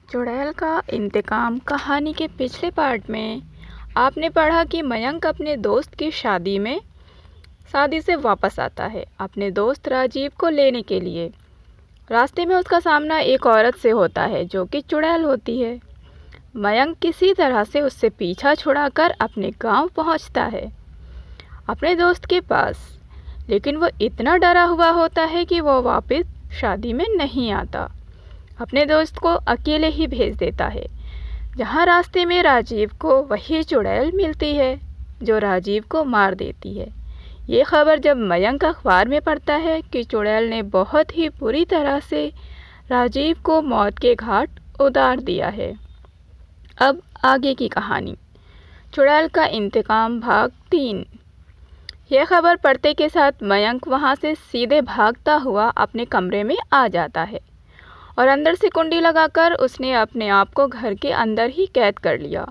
चुड़ैल का इंतकाम कहानी के पिछले पार्ट में आपने पढ़ा कि मयंक अपने दोस्त की शादी से वापस आता है अपने दोस्त राजीव को लेने के लिए। रास्ते में उसका सामना एक औरत से होता है जो कि चुड़ैल होती है। मयंक किसी तरह से उससे पीछा छुड़ाकर अपने गांव पहुंचता है अपने दोस्त के पास, लेकिन वो इतना डरा हुआ होता है कि वो वापस शादी में नहीं आता। अपने दोस्त को अकेले ही भेज देता है, जहाँ रास्ते में राजीव को वही चुड़ैल मिलती है जो राजीव को मार देती है। ये खबर जब मयंक अखबार में पढ़ता है कि चुड़ैल ने बहुत ही बुरी तरह से राजीव को मौत के घाट उतार दिया है। अब आगे की कहानी, चुड़ैल का इंतकाम भाग 3। यह खबर पढ़ते के साथ मयंक वहाँ से सीधे भागता हुआ अपने कमरे में आ जाता है और अंदर से कुंडी लगाकर उसने अपने आप को घर के अंदर ही कैद कर लिया।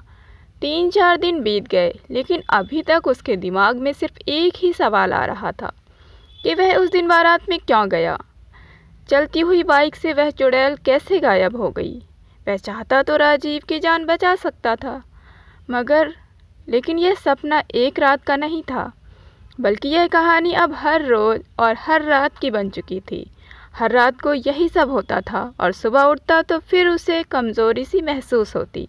3-4 दिन बीत गए, लेकिन अभी तक उसके दिमाग में सिर्फ एक ही सवाल आ रहा था कि वह उस दिन बारात में क्यों गया। चलती हुई बाइक से वह चुड़ैल कैसे गायब हो गई। वह चाहता तो राजीव की जान बचा सकता था, लेकिन यह सपना एक रात का नहीं था, बल्कि यह कहानी अब हर रोज़ और हर रात की बन चुकी थी। हर रात को यही सब होता था और सुबह उठता तो फिर उसे कमज़ोरी सी महसूस होती।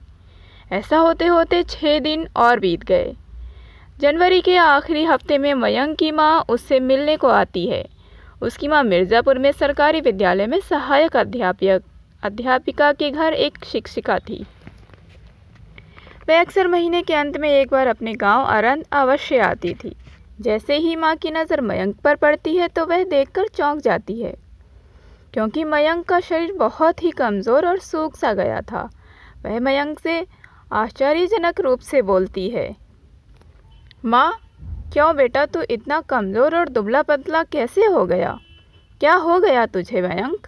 ऐसा होते होते 6 दिन और बीत गए। जनवरी के आखिरी हफ्ते में मयंक की माँ उससे मिलने को आती है। उसकी माँ मिर्ज़ापुर में सरकारी विद्यालय में सहायक अध्यापिका के घर एक शिक्षिका थी। वह अक्सर महीने के अंत में एक बार अपने गांव अरंद अवश्य आती थी। जैसे ही माँ की नज़र मयंक पर पड़ती है तो वह देखकर चौंक जाती है, क्योंकि मयंक का शरीर बहुत ही कमज़ोर और सूख सा गया था। वह मयंक से आश्चर्यजनक रूप से बोलती है, माँ, क्यों बेटा, तू इतना कमज़ोर और दुबला पतला कैसे हो गया? क्या हो गया तुझे मयंक?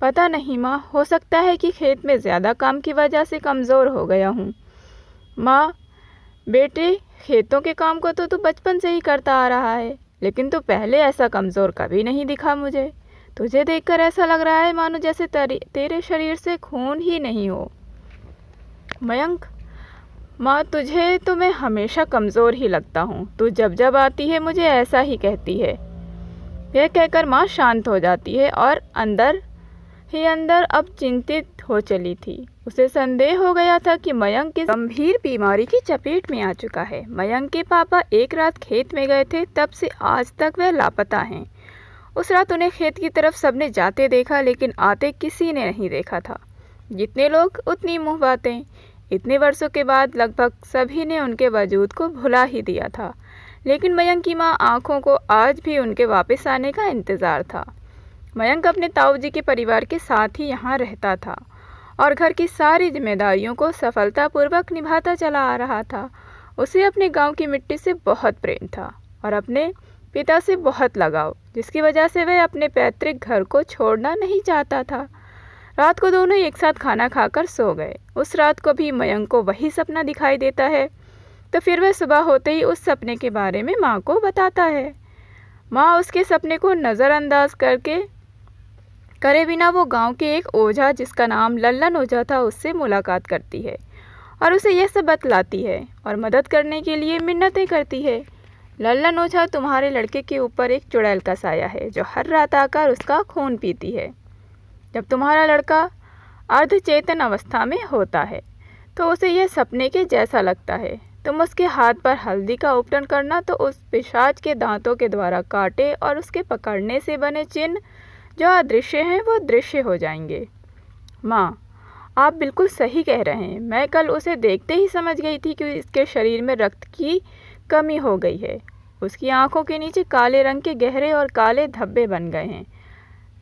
पता नहीं माँ, हो सकता है कि खेत में ज़्यादा काम की वजह से कमज़ोर हो गया हूँ। माँ बेटे, खेतों के काम को तो तू बचपन से ही करता आ रहा है, लेकिन तू पहले ऐसा कमज़ोर कभी नहीं दिखा मुझे। तुझे देखकर ऐसा लग रहा है मानो जैसे तेरे शरीर से खून ही नहीं हो। मयंक, माँ, तुझे तो मैं हमेशा कमज़ोर ही लगता हूँ। तू जब जब आती है मुझे ऐसा ही कहती है। यह कहकर माँ शांत हो जाती है और अंदर ही अंदर अब चिंतित हो चली थी। उसे संदेह हो गया था कि मयंक किस गंभीर बीमारी की चपेट में आ चुका है। मयंक के पापा एक रात खेत में गए थे, तब से आज तक वह लापता हैं। उस रात उन्हें खेत की तरफ सबने जाते देखा, लेकिन आते किसी ने नहीं देखा था। जितने लोग उतनी मुँह बातें। इतने वर्षों के बाद लगभग सभी ने उनके वजूद को भुला ही दिया था, लेकिन मयंक की माँ आँखों को आज भी उनके वापस आने का इंतज़ार था। मयंक अपने ताऊ जी के परिवार के साथ ही यहाँ रहता था और घर की सारी जिम्मेदारियों को सफलतापूर्वक निभाता चला आ रहा था। उसे अपने गांव की मिट्टी से बहुत प्रेम था और अपने पिता से बहुत लगाव, जिसकी वजह से वह अपने पैतृक घर को छोड़ना नहीं चाहता था। रात को दोनों एक साथ खाना खाकर सो गए। उस रात को भी मयंक को वही सपना दिखाई देता है, तो फिर वह सुबह होते ही उस सपने के बारे में माँ को बताता है। माँ उसके सपने को नज़रअंदाज करे बिना वो गांव के एक ओझा, जिसका नाम लल्लन ओझा था, उससे मुलाकात करती है और उसे यह सब बतलाती है और मदद करने के लिए मिन्नतें करती है। लल्लन ओझा, तुम्हारे लड़के के ऊपर एक चुड़ैल का साया है जो हर रात आकर उसका खून पीती है। जब तुम्हारा लड़का अर्धचेतन अवस्था में होता है तो उसे यह सपने के जैसा लगता है। तुम उसके हाथ पर हल्दी का उपटन करना तो उस पिशाच के दांतों के द्वारा काटे और उसके पकड़ने से बने चिन्ह जो अदृश्य हैं वो दृश्य हो जाएंगे। माँ, आप बिल्कुल सही कह रहे हैं। मैं कल उसे देखते ही समझ गई थी कि इसके शरीर में रक्त की कमी हो गई है। उसकी आंखों के नीचे काले रंग के गहरे और काले धब्बे बन गए हैं।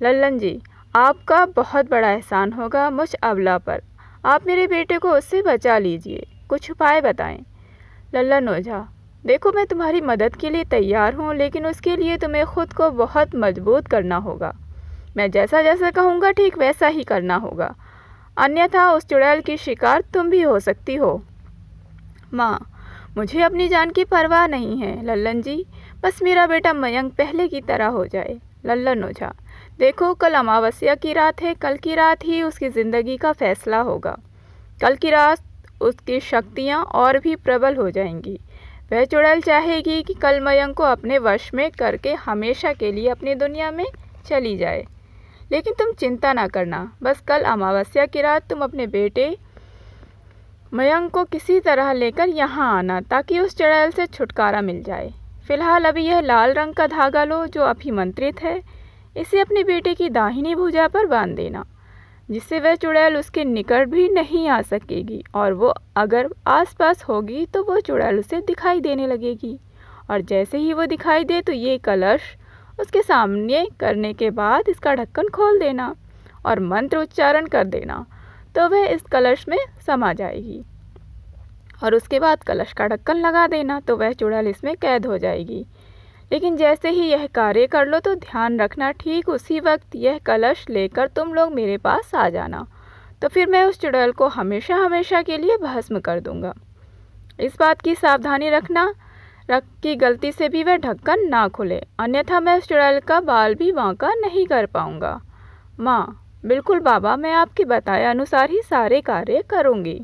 लल्लन जी, आपका बहुत बड़ा एहसान होगा मुझ अबला पर। आप मेरे बेटे को उससे बचा लीजिए, कुछ उपाय बताएं। लल्लन ओझा, देखो, मैं तुम्हारी मदद के लिए तैयार हूँ, लेकिन उसके लिए तुम्हें खुद को बहुत मजबूत करना होगा। मैं जैसा जैसा कहूँगा ठीक वैसा ही करना होगा, अन्यथा उस चुड़ैल की शिकार तुम भी हो सकती हो। माँ, मुझे अपनी जान की परवाह नहीं है लल्लन जी, बस मेरा बेटा मयंक पहले की तरह हो जाए। लल्लन ओझा, देखो, कल अमावस्या की रात है, कल की रात ही उसकी ज़िंदगी का फैसला होगा। कल की रात उसकी शक्तियाँ और भी प्रबल हो जाएंगी। वह चुड़ैल चाहेगी कि कल मयंक को अपने वश में करके हमेशा के लिए अपनी दुनिया में चली जाए। लेकिन तुम चिंता ना करना, बस कल अमावस्या की रात तुम अपने बेटे मयंक को किसी तरह लेकर यहाँ आना, ताकि उस चुड़ैल से छुटकारा मिल जाए। फिलहाल अभी यह लाल रंग का धागा लो जो अभिमंत्रित है, इसे अपने बेटे की दाहिनी भुजा पर बांध देना, जिससे वह चुड़ैल उसके निकट भी नहीं आ सकेगी, और वो अगर आसपास होगी तो वो चुड़ैल उसे दिखाई देने लगेगी। और जैसे ही वो दिखाई दे तो ये कलश उसके सामने करने के बाद इसका ढक्कन खोल देना और मंत्र उच्चारण कर देना, तो वह इस कलश में समा जाएगी। और उसके बाद कलश का ढक्कन लगा देना, तो वह चुड़ैल इसमें कैद हो जाएगी। लेकिन जैसे ही यह कार्य कर लो तो ध्यान रखना, ठीक उसी वक्त यह कलश लेकर तुम लोग मेरे पास आ जाना, तो फिर मैं उस चुड़ैल को हमेशा हमेशा के लिए भस्म कर दूंगा। इस बात की सावधानी रखना कि गलती से भी वह ढक्कन ना खुले, अन्यथा मैं उस चुड़ैल का बाल भी बांका नहीं कर पाऊंगा। माँ, बिल्कुल बाबा, मैं आपके बताए अनुसार ही सारे कार्य करूंगी।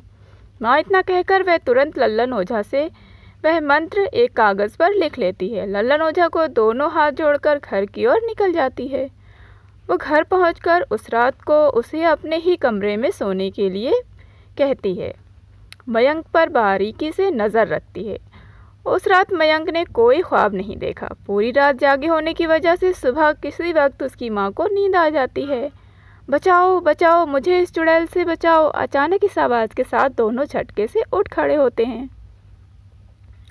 माँ इतना कहकर वह तुरंत लल्लन ओझा से वह मंत्र एक कागज़ पर लिख लेती है। लल्लन ओझा को दोनों हाथ जोड़कर घर की ओर निकल जाती है। वो घर पहुंचकर उस रात को उसे अपने ही कमरे में सोने के लिए कहती है। मयंक पर बारीकी से नज़र रखती है। उस रात मयंक ने कोई ख्वाब नहीं देखा। पूरी रात जागे होने की वजह से सुबह किसी वक्त उसकी माँ को नींद आ जाती है। बचाओ बचाओ, मुझे इस चुड़ैल से बचाओ। अचानक इस आवाज़ के साथ दोनों झटके से उठ खड़े होते हैं।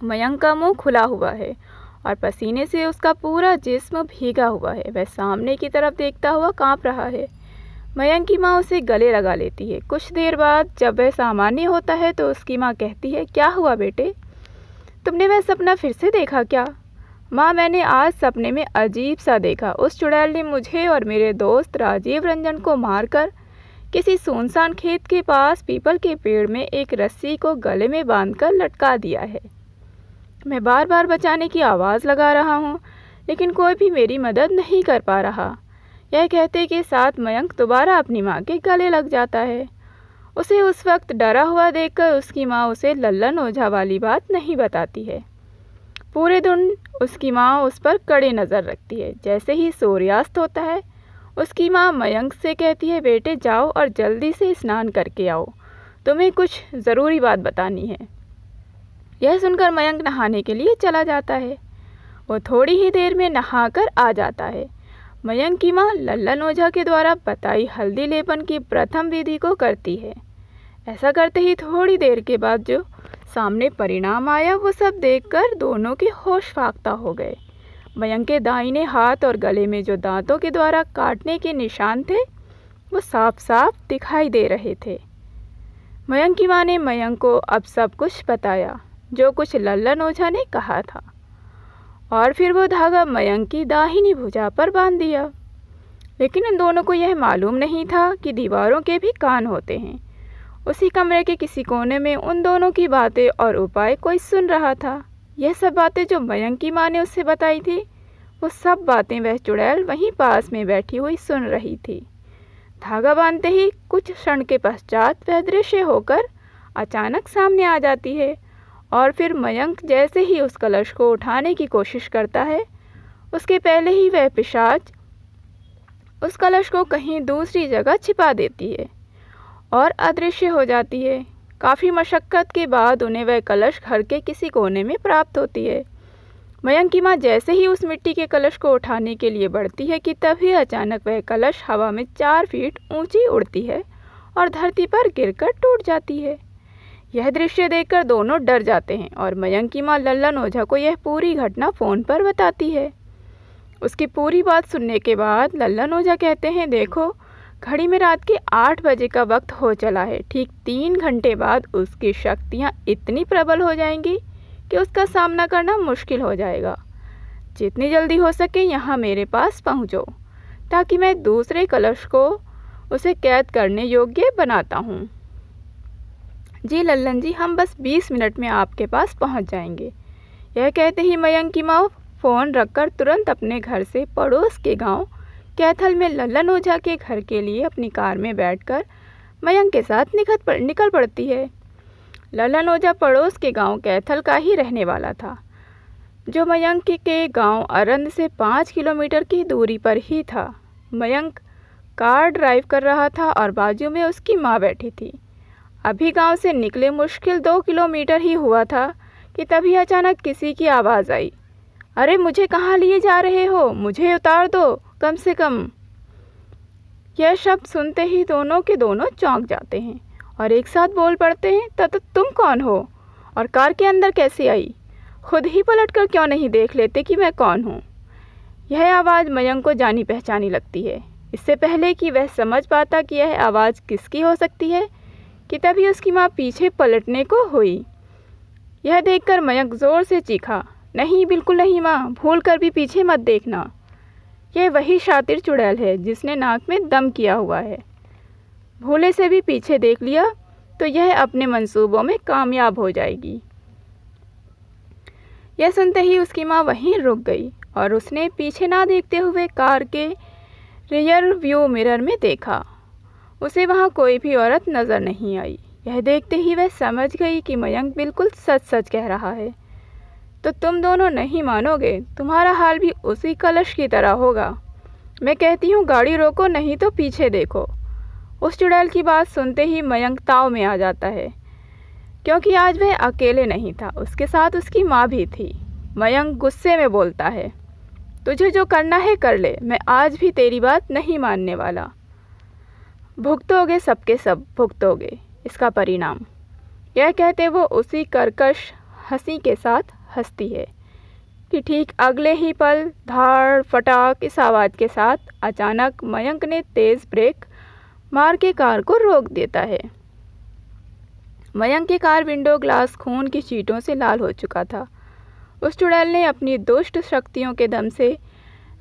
मयंक का मुंह खुला हुआ है और पसीने से उसका पूरा जिस्म भीगा हुआ है। वह सामने की तरफ देखता हुआ कांप रहा है। मयंक की माँ उसे गले लगा लेती है। कुछ देर बाद जब वह सामान्य होता है तो उसकी माँ कहती है, क्या हुआ बेटे, तुमने वह सपना फिर से देखा क्या? माँ, मैंने आज सपने में अजीब सा देखा। उस चुड़ैल ने मुझे और मेरे दोस्त राजीव रंजन को मारकर किसी सुनसान खेत के पास पीपल के पेड़ में एक रस्सी को गले में बांधकर लटका दिया है। मैं बार बार बचाने की आवाज़ लगा रहा हूँ, लेकिन कोई भी मेरी मदद नहीं कर पा रहा। यह कहते के साथ मयंक दोबारा अपनी माँ के गले लग जाता है। उसे उस वक्त डरा हुआ देखकर उसकी माँ उसे लल्लन ओझा वाली बात नहीं बताती है। पूरे दिन उसकी माँ उस पर कड़ी नज़र रखती है। जैसे ही सूर्यास्त होता है, उसकी माँ मयंक से कहती है, बेटे जाओ और जल्दी से स्नान करके आओ, तुम्हें कुछ ज़रूरी बात बतानी है। यह सुनकर मयंक नहाने के लिए चला जाता है। वो थोड़ी ही देर में नहाकर आ जाता है। मयंक की माँ लल्लन ओझा के द्वारा बताई हल्दी लेपन की प्रथम विधि को करती है। ऐसा करते ही थोड़ी देर के बाद जो सामने परिणाम आया वो सब देखकर दोनों के होश फाख्ता हो गए। मयंक के दाहिने हाथ और गले में जो दांतों के द्वारा काटने के निशान थे वो साफ साफ दिखाई दे रहे थे। मयंक की माँ ने मयंक को अब सब कुछ बताया जो कुछ लल्लन ओझा ने कहा था, और फिर वो धागा मयंक की दाहिनी भुजा पर बांध दिया। लेकिन इन दोनों को यह मालूम नहीं था कि दीवारों के भी कान होते हैं। उसी कमरे के किसी कोने में उन दोनों की बातें और उपाय कोई सुन रहा था। यह सब बातें जो मयंक की माँ ने उससे बताई थी, वो सब बातें वह चुड़ैल वहीं पास में बैठी हुई सुन रही थी। धागा बांधते ही कुछ क्षण के पश्चात वह दृश्य होकर अचानक सामने आ जाती है, और फिर मयंक जैसे ही उस कलश को उठाने की कोशिश करता है, उसके पहले ही वह पिशाच उस कलश को कहीं दूसरी जगह छिपा देती है और अदृश्य हो जाती है। काफ़ी मशक्क़त के बाद उन्हें वह कलश घर के किसी कोने में प्राप्त होती है। मयंक की माँ जैसे ही उस मिट्टी के कलश को उठाने के लिए बढ़ती है कि तभी अचानक वह कलश हवा में 4 फीट ऊंची उड़ती है और धरती पर गिरकर टूट जाती है। यह दृश्य देखकर दोनों डर जाते हैं और मयंक की माँ लल्लन ओझा को यह पूरी घटना फ़ोन पर बताती है। उसकी पूरी बात सुनने के बाद लल्लन ओझा कहते हैं, देखो घड़ी में रात के 8 बजे का वक्त हो चला है। ठीक 3 घंटे बाद उसकी शक्तियाँ इतनी प्रबल हो जाएंगी कि उसका सामना करना मुश्किल हो जाएगा। जितनी जल्दी हो सके यहाँ मेरे पास पहुँचो, ताकि मैं दूसरे कलश को उसे कैद करने योग्य बनाता हूँ। जी लल्लन जी, हम बस 20 मिनट में आपके पास पहुँच जाएंगे। यह कहते ही मयंक की माँ फ़ोन रखकर तुरंत अपने घर से पड़ोस के गांव कैथल में लल्लन ओझा के घर के लिए अपनी कार में बैठकर मयंक के साथ निकल पड़ती है। लल्लन ओझा पड़ोस के गांव कैथल का ही रहने वाला था, जो मयंक के गांव अरंद से 5 किलोमीटर की दूरी पर ही था। मयंक कार ड्राइव कर रहा था और बाजू में उसकी माँ बैठी थी। अभी गांव से निकले मुश्किल 2 किलोमीटर ही हुआ था कि तभी अचानक किसी की आवाज़ आई, अरे मुझे कहाँ लिए जा रहे हो, मुझे उतार दो कम से कम। यह शब्द सुनते ही दोनों के दोनों चौंक जाते हैं और एक साथ बोल पड़ते हैं, तो तुम कौन हो और कार के अंदर कैसे आई? खुद ही पलट कर क्यों नहीं देख लेते कि मैं कौन हूँ? यह आवाज़ मयंक को जानी पहचानी लगती है। इससे पहले कि वह समझ पाता कि यह आवाज़ किसकी हो सकती है कि तभी उसकी माँ पीछे पलटने को हुई। यह देखकर मयंक ज़ोर से चीखा, नहीं बिल्कुल नहीं माँ, भूल कर भी पीछे मत देखना। यह वही शातिर चुड़ैल है जिसने नाक में दम किया हुआ है। भूले से भी पीछे देख लिया तो यह अपने मंसूबों में कामयाब हो जाएगी। यह सुनते ही उसकी माँ वहीं रुक गई और उसने पीछे ना देखते हुए कार के रियर व्यू मिरर में देखा। उसे वहाँ कोई भी औरत नज़र नहीं आई। यह देखते ही वह समझ गई कि मयंक बिल्कुल सच सच कह रहा है। तो तुम दोनों नहीं मानोगे, तुम्हारा हाल भी उसी कलश की तरह होगा। मैं कहती हूँ गाड़ी रोको, नहीं तो पीछे देखो। उस चुड़ैल की बात सुनते ही मयंक ताव में आ जाता है, क्योंकि आज वह अकेले नहीं था, उसके साथ उसकी माँ भी थी। मयंक गुस्से में बोलता है, तुझे जो करना है कर ले, मैं आज भी तेरी बात नहीं मानने वाला। भुगतोगे, सबके सब भुगतोगे इसका परिणाम। यह कहते वो उसी कर्कश हंसी के साथ हंसती है कि ठीक अगले ही पल धाड़ फटाक इस आवाज़ के साथ अचानक मयंक ने तेज़ ब्रेक मार के कार को रोक देता है। मयंक के कार विंडो ग्लास खून की चींटों से लाल हो चुका था। उस चुड़ैल ने अपनी दुष्ट शक्तियों के दम से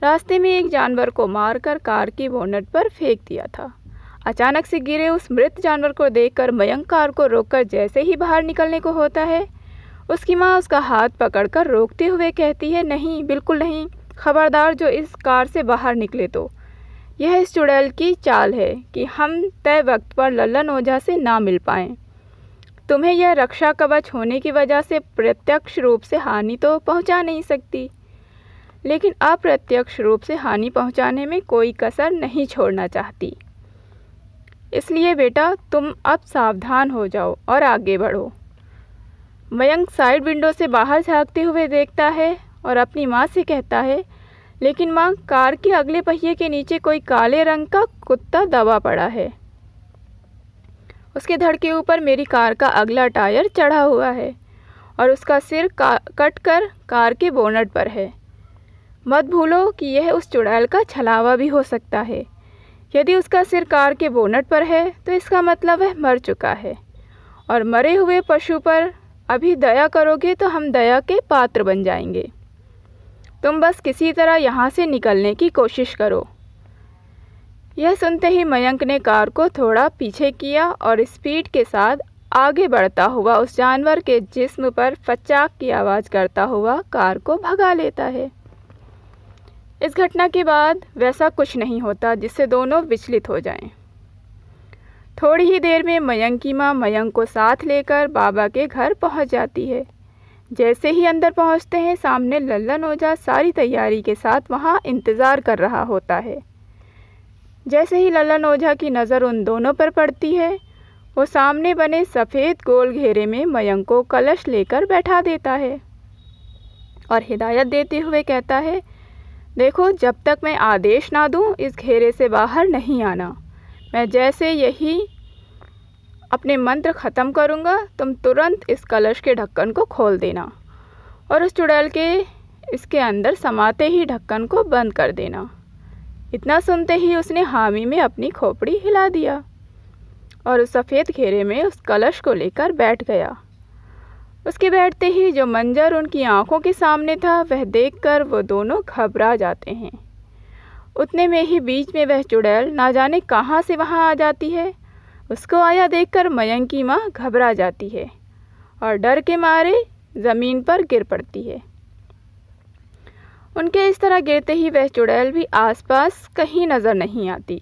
रास्ते में एक जानवर को मारकर कार की बोनट पर फेंक दिया था। अचानक से गिरे उस मृत जानवर को देखकर मयंक कार को रोककर जैसे ही बाहर निकलने को होता है, उसकी माँ उसका हाथ पकड़कर रोकते हुए कहती है, नहीं बिल्कुल नहीं, खबरदार जो इस कार से बाहर निकले तो। यह इस चुड़ैल की चाल है कि हम तय वक्त पर लल्लन ओझा से ना मिल पाएँ। तुम्हें यह रक्षा कवच होने की वजह से प्रत्यक्ष रूप से हानि तो पहुंचा नहीं सकती, लेकिन अप्रत्यक्ष रूप से हानि पहुंचाने में कोई कसर नहीं छोड़ना चाहती। इसलिए बेटा तुम अब सावधान हो जाओ और आगे बढ़ो। मयंक साइड विंडो से बाहर झांकते हुए देखता है और अपनी माँ से कहता है, लेकिन माँ, कार के अगले पहिए के नीचे कोई काले रंग का कुत्ता दबा पड़ा है। उसके धड़ के ऊपर मेरी कार का अगला टायर चढ़ा हुआ है और उसका सिर कट कर कार के बोनट पर है। मत भूलो कि यह उस चुड़ैल का छलावा भी हो सकता है। यदि उसका सिर कार के बोनट पर है तो इसका मतलब वह मर चुका है, और मरे हुए पशु पर अभी दया करोगे तो हम दया के पात्र बन जाएंगे। तुम बस किसी तरह यहाँ से निकलने की कोशिश करो। यह सुनते ही मयंक ने कार को थोड़ा पीछे किया और स्पीड के साथ आगे बढ़ता हुआ उस जानवर के जिस्म पर फचाक की आवाज़ करता हुआ कार को भगा लेता है। इस घटना के बाद वैसा कुछ नहीं होता जिससे दोनों विचलित हो जाएं। थोड़ी ही देर में मयंक की माँ मयंक को साथ लेकर बाबा के घर पहुंच जाती है। जैसे ही अंदर पहुंचते हैं, सामने लल्लन ओझा सारी तैयारी के साथ वहां इंतज़ार कर रहा होता है। जैसे ही लल्लन ओझा की नज़र उन दोनों पर पड़ती है, वो सामने बने सफ़ेद गोल घेरे में मयंक को कलश लेकर बैठा देता है और हिदायत देते हुए कहता है, देखो, जब तक मैं आदेश ना दूं इस घेरे से बाहर नहीं आना। मैं जैसे यही अपने मंत्र ख़त्म करूंगा, तुम तुरंत इस कलश के ढक्कन को खोल देना और उस चुड़ैल के इसके अंदर समाते ही ढक्कन को बंद कर देना। इतना सुनते ही उसने हामी में अपनी खोपड़ी हिला दिया और उस सफ़ेद घेरे में उस कलश को लेकर बैठ गया। उसके बैठते ही जो मंजर उनकी आंखों के सामने था, वह देखकर वो दोनों घबरा जाते हैं। उतने में ही बीच में वह चुड़ैल ना जाने कहाँ से वहाँ आ जाती है। उसको आया देखकर मयंक की माँ घबरा जाती है और डर के मारे ज़मीन पर गिर पड़ती है। उनके इस तरह गिरते ही वह चुड़ैल भी आसपास कहीं नज़र नहीं आती।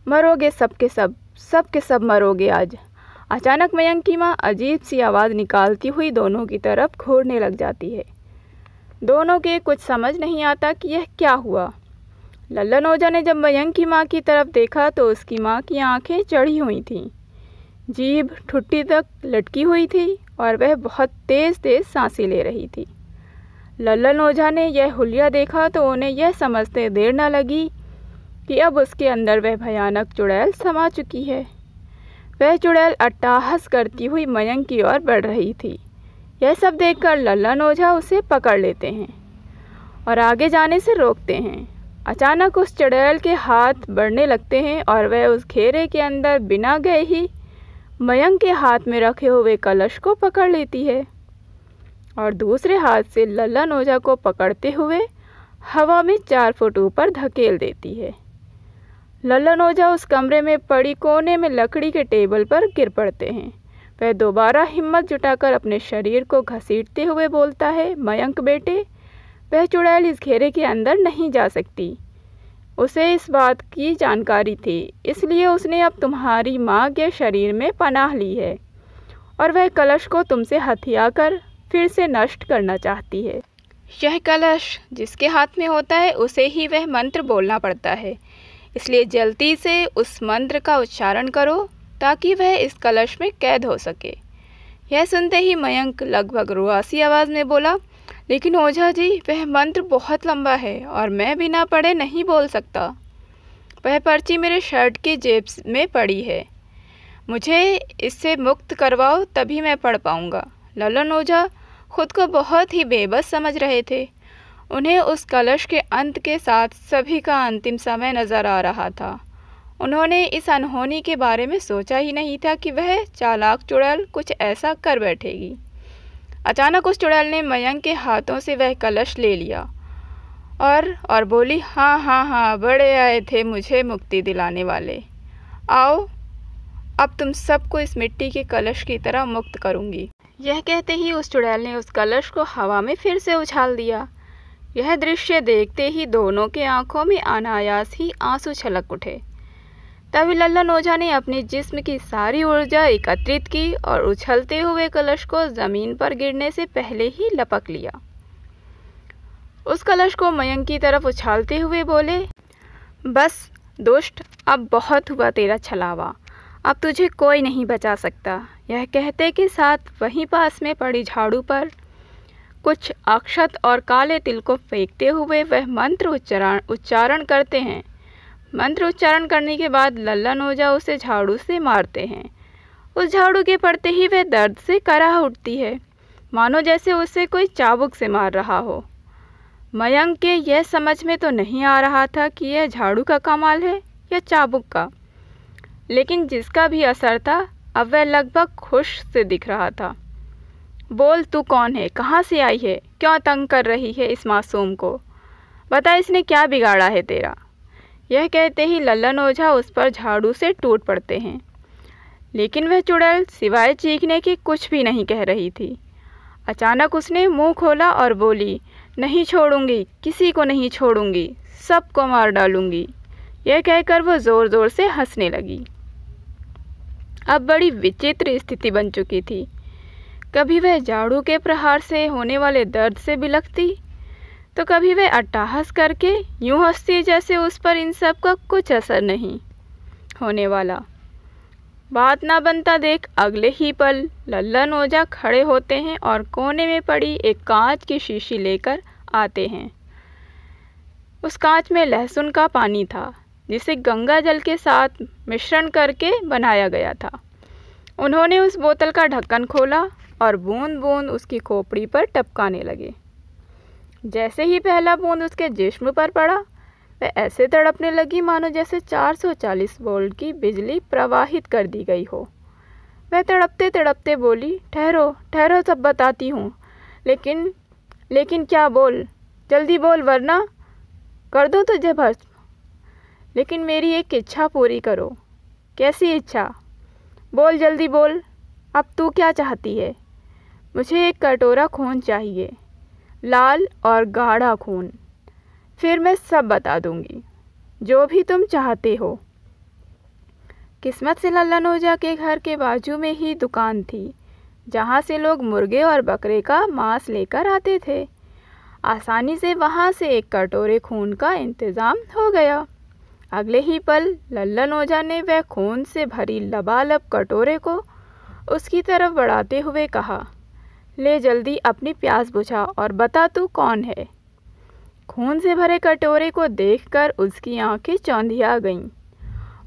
मरोगे सब के सब मरोगे आज। अचानक मयंक की माँ अजीब सी आवाज़ निकालती हुई दोनों की तरफ घूरने लग जाती है। दोनों के कुछ समझ नहीं आता कि यह क्या हुआ। लल्लन ओझा ने जब मयंक की माँ की तरफ देखा तो उसकी माँ की आंखें चढ़ी हुई थीं, जीभ ठुड्डी तक लटकी हुई थी और वह बहुत तेज़ तेज़ सांसें ले रही थी। लल्लन ओझा ने यह हुलिया देखा तो उन्हें यह समझते देर न लगी कि अब उसके अंदर वह भयानक चुड़ैल समा चुकी है। वह चुड़ैल अट्टहास करती हुई मयंक की ओर बढ़ रही थी। यह सब देखकर लल्लन ओझा उसे पकड़ लेते हैं और आगे जाने से रोकते हैं। अचानक उस चुड़ैल के हाथ बढ़ने लगते हैं और वह उस घेरे के अंदर बिना गए ही मयंक के हाथ में रखे हुए कलश को पकड़ लेती है और दूसरे हाथ से लल्लन ओझा को पकड़ते हुए हवा में 4 फुट ऊपर धकेल देती है। लल्लन ओझा उस कमरे में पड़ी कोने में लकड़ी के टेबल पर गिर पड़ते हैं। वह दोबारा हिम्मत जुटाकर अपने शरीर को घसीटते हुए बोलता है, मयंक बेटे, वह चुड़ैल इस घेरे के अंदर नहीं जा सकती। उसे इस बात की जानकारी थी, इसलिए उसने अब तुम्हारी माँ के शरीर में पनाह ली है और वह कलश को तुमसे हथियाकर फिर से नष्ट करना चाहती है। यह कलश जिसके हाथ में होता है उसे ही वह मंत्र बोलना पड़ता है, इसलिए जल्दी से उस मंत्र का उच्चारण करो ताकि वह इस कलश में कैद हो सके। यह सुनते ही मयंक लगभग रुआसी आवाज़ में बोला, लेकिन ओझा जी, वह मंत्र बहुत लंबा है और मैं बिना पढ़े नहीं बोल सकता। वह पर्ची मेरे शर्ट की जेब में पड़ी है, मुझे इससे मुक्त करवाओ तभी मैं पढ़ पाऊँगा। लल्लन ओझा खुद को बहुत ही बेबस समझ रहे थे। उन्हें उस कलश के अंत के साथ सभी का अंतिम समय नज़र आ रहा था। उन्होंने इस अनहोनी के बारे में सोचा ही नहीं था कि वह चालाक चुड़ैल कुछ ऐसा कर बैठेगी। अचानक उस चुड़ैल ने मयंक के हाथों से वह कलश ले लिया और बोली, हाँ हाँ हाँ, बड़े आए थे मुझे मुक्ति दिलाने वाले। आओ, अब तुम सबको इस मिट्टी के कलश की तरह मुक्त करूँगी। यह कहते ही उस चुड़ैल ने उस कलश को हवा में फिर से उछाल दिया। यह दृश्य देखते ही दोनों के आंखों में अनायास ही आंसू छलक उठे। तभी लल्लन ओझा ने अपने जिस्म की सारी ऊर्जा एकत्रित की और उछलते हुए कलश को ज़मीन पर गिरने से पहले ही लपक लिया। उस कलश को मयंक की तरफ उछालते हुए बोले, बस दुष्ट, अब बहुत हुआ तेरा छलावा, अब तुझे कोई नहीं बचा सकता। यह कहते के साथ वहीं पास में पड़ी झाड़ू पर कुछ अक्षत और काले तिल को फेंकते हुए वह मंत्र उच्चारण करते हैं। मंत्र उच्चारण करने के बाद लल्लन ओझा उसे झाड़ू से मारते हैं। उस झाड़ू के पड़ते ही वह दर्द से कराह उठती है, मानो जैसे उसे कोई चाबुक से मार रहा हो। मयंक के यह समझ में तो नहीं आ रहा था कि यह झाड़ू का कमाल है या चाबुक का, लेकिन जिसका भी असर था, अब वह लगभग खुश से दिख रहा था। बोल, तू कौन है, कहाँ से आई है, क्यों तंग कर रही है इस मासूम को, बता इसने क्या बिगाड़ा है तेरा। यह कहते ही लल्लन ओझा उस पर झाड़ू से टूट पड़ते हैं, लेकिन वह चुड़ैल सिवाय चीखने के कुछ भी नहीं कह रही थी। अचानक उसने मुंह खोला और बोली, नहीं छोड़ूंगी, किसी को नहीं छोड़ूंगी, सबको मार डालूंगी। यह कहकर वो ज़ोर ज़ोर से हंसने लगी। अब बड़ी विचित्र स्थिति बन चुकी थी। कभी वह झाड़ू के प्रहार से होने वाले दर्द से बिलखती, तो कभी वह अट्टहास करके यूं हंसती जैसे उस पर इन सब का कुछ असर नहीं होने वाला। बात ना बनता देख अगले ही पल लल्लन ओझा खड़े होते हैं और कोने में पड़ी एक कांच की शीशी लेकर आते हैं। उस कांच में लहसुन का पानी था, जिसे गंगा जल के साथ मिश्रण करके बनाया गया था। उन्होंने उस बोतल का ढक्कन खोला और बूंद बूंद उसकी खोपड़ी पर टपकाने लगे। जैसे ही पहला बूंद उसके जिस्म पर पड़ा, वह ऐसे तड़पने लगी मानो जैसे 440 वोल्ट की बिजली प्रवाहित कर दी गई हो। वह तड़पते तड़पते बोली, ठहरो ठहरो, सब बताती हूँ, लेकिन क्या, बोल जल्दी बोल, वरना कर दो तुझे भस्म। लेकिन मेरी एक इच्छा पूरी करो। कैसी इच्छा? बोल जल्दी बोल, अब तू क्या चाहती है? मुझे एक कटोरा खून चाहिए। लाल और गाढ़ा खून। फिर मैं सब बता दूंगी, जो भी तुम चाहते हो। किस्मत से लल्लन ओझा के घर के बाजू में ही दुकान थी, जहाँ से लोग मुर्गे और बकरे का मांस लेकर आते थे। आसानी से वहाँ से एक कटोरे खून का इंतज़ाम हो गया। अगले ही पल लल्लन ओझा ने वह खून से भरी लबालब कटोरे को उसकी तरफ बढ़ाते हुए कहा, ले जल्दी अपनी प्यास बुझा और बता तू कौन है। खून से भरे कटोरे को देखकर उसकी आंखें चौंधिया गईं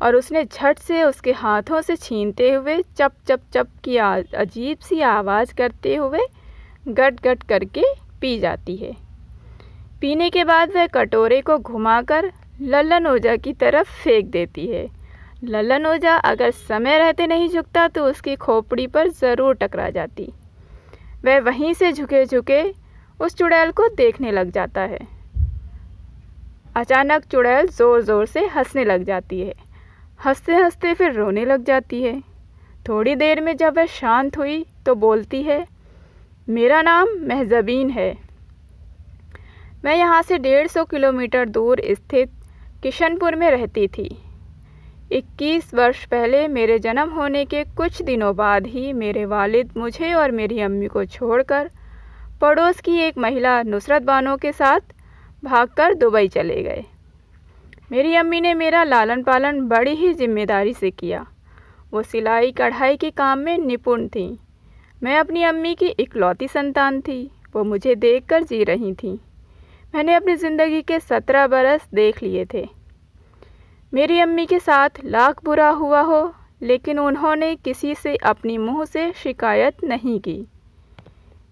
और उसने झट से उसके हाथों से छीनते हुए चप चप चप की अजीब सी आवाज़ करते हुए गट गट करके पी जाती है। पीने के बाद वह कटोरे को घुमाकर लल्लन ओझा की तरफ फेंक देती है। लल्लन ओझा अगर समय रहते नहीं झुकता तो उसकी खोपड़ी पर ज़रूर टकरा जाती। वह वहीं से झुके झुके उस चुड़ैल को देखने लग जाता है। अचानक चुड़ैल ज़ोर ज़ोर से हंसने लग जाती है। हंसते हंसते फिर रोने लग जाती है। थोड़ी देर में जब वह शांत हुई तो बोलती है, मेरा नाम महज़बीन है। मैं यहाँ से 150 किलोमीटर दूर स्थित किशनपुर में रहती थी। 21 वर्ष पहले मेरे जन्म होने के कुछ दिनों बाद ही मेरे वालिद मुझे और मेरी अम्मी को छोड़कर पड़ोस की एक महिला नुसरत बानो के साथ भागकर दुबई चले गए। मेरी अम्मी ने मेरा लालन पालन बड़ी ही जिम्मेदारी से किया। वो सिलाई कढ़ाई के काम में निपुण थी। मैं अपनी अम्मी की इकलौती संतान थी। वो मुझे देखकर जी रही थी। मैंने अपनी ज़िंदगी के 17 बरस देख लिए थे। मेरी अम्मी के साथ लाख बुरा हुआ हो, लेकिन उन्होंने किसी से अपनी मुंह से शिकायत नहीं की।